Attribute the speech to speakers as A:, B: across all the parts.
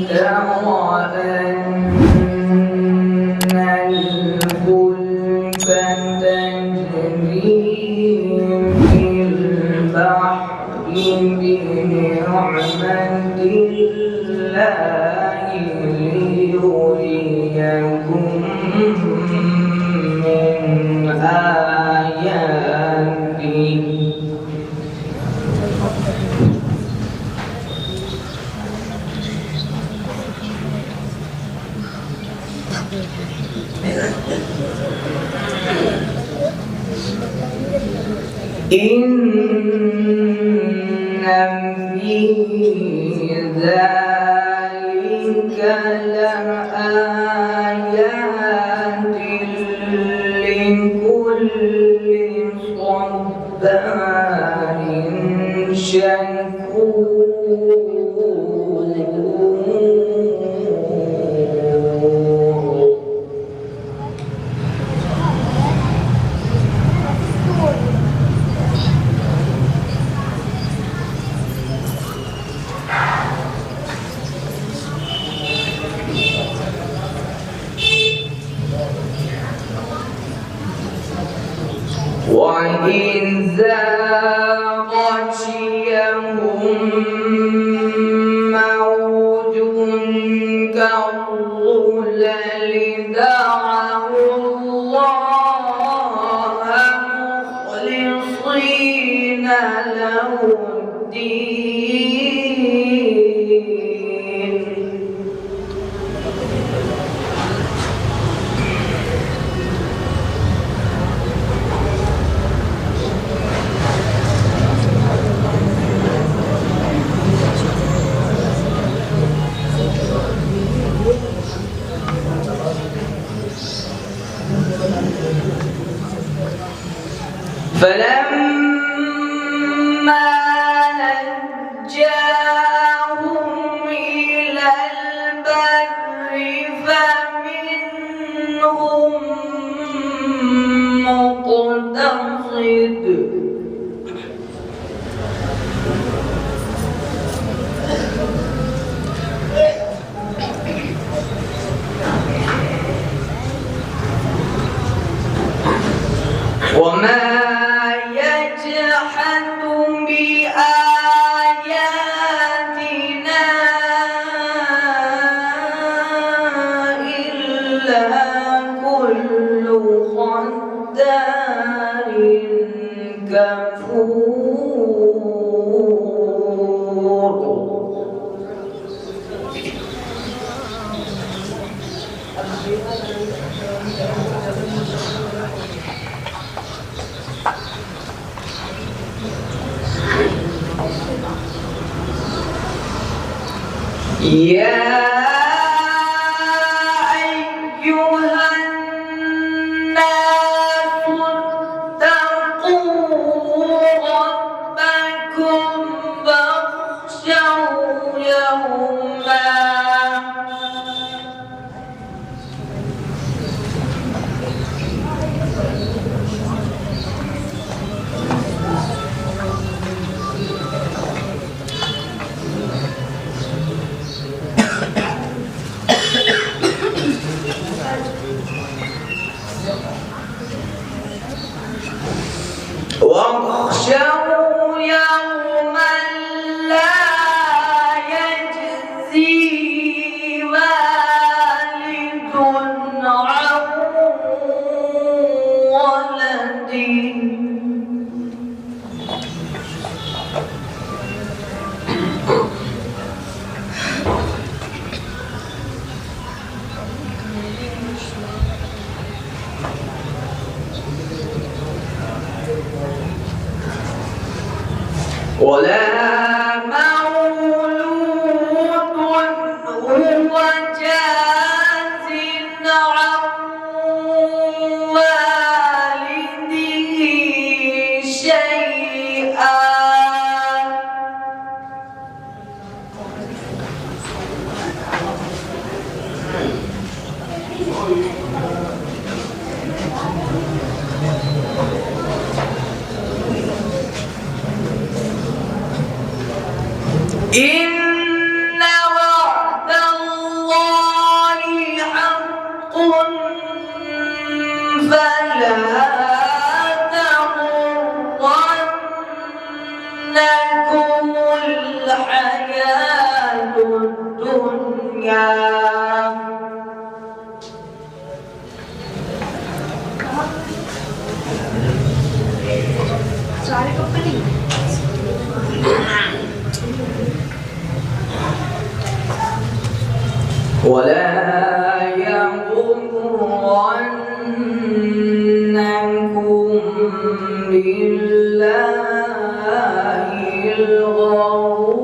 A: تر أن الفلك تجري في البحر بنعمة الله ليريكم من آياته إن في ذلك لآيات لكل صبار شكور وإذا غشيهم موج كالظلل دعوا الله مخلصين له الدين فلما نجاهم إلى البر فمنهم مقتصد وما يجحد بآياتنا إلا كل ختار كفور يا أيها الناس اتقوا ربكم واخشوا يوما واخشوا يوما لا يجزي والد عن ولده ولا مولود هو جاز عن والده شيئا إن وعد
B: सारे कंपनी
A: ولا يغرنكم بالله الغرور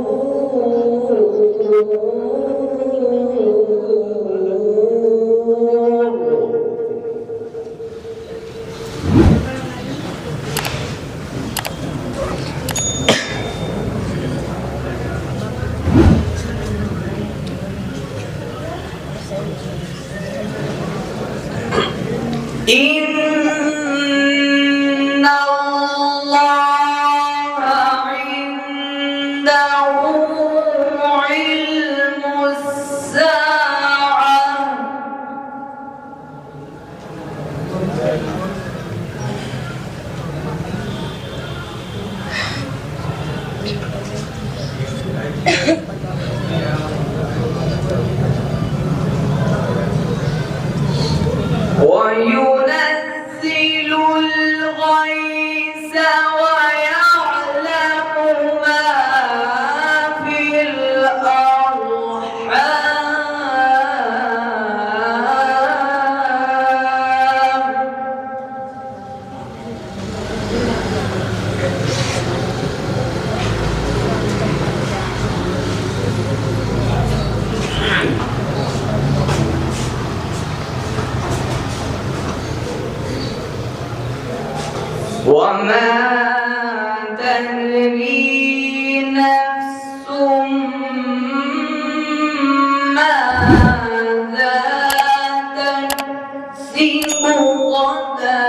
A: إن الله عنده علم الساعة وينزل الغيث ويعلم ما في الأرحام وما تدري نفس ماذا تكسب غدا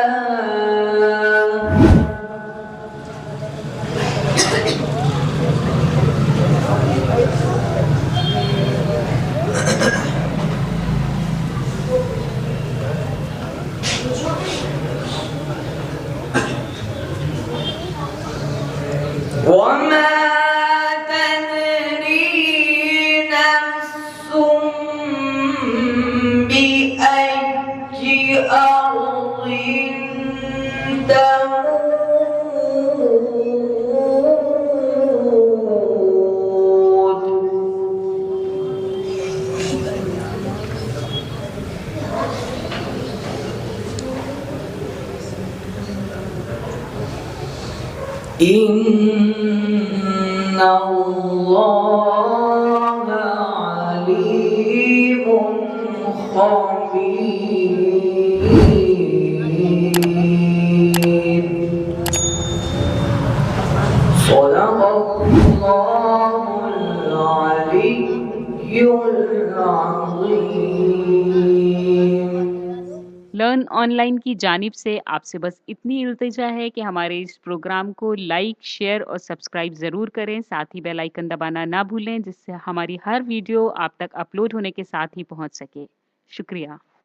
A: وما تدري نفس بأي أرض تموت إن الله عليم خبير صدق الله العلي العظيم।
C: Learn online की जानिब से आपसे बस इतनी इल्तिजा है कि हमारे इस प्रोग्राम को लाइक, शेयर और सब्सक्राइब ज़रूर करें। साथ ही बेल आइकन दबाना ना भूलें, जिससे हमारी हर वीडियो आप तक अपलोड होने के साथ ही पहुंच सके। शुक्रिया।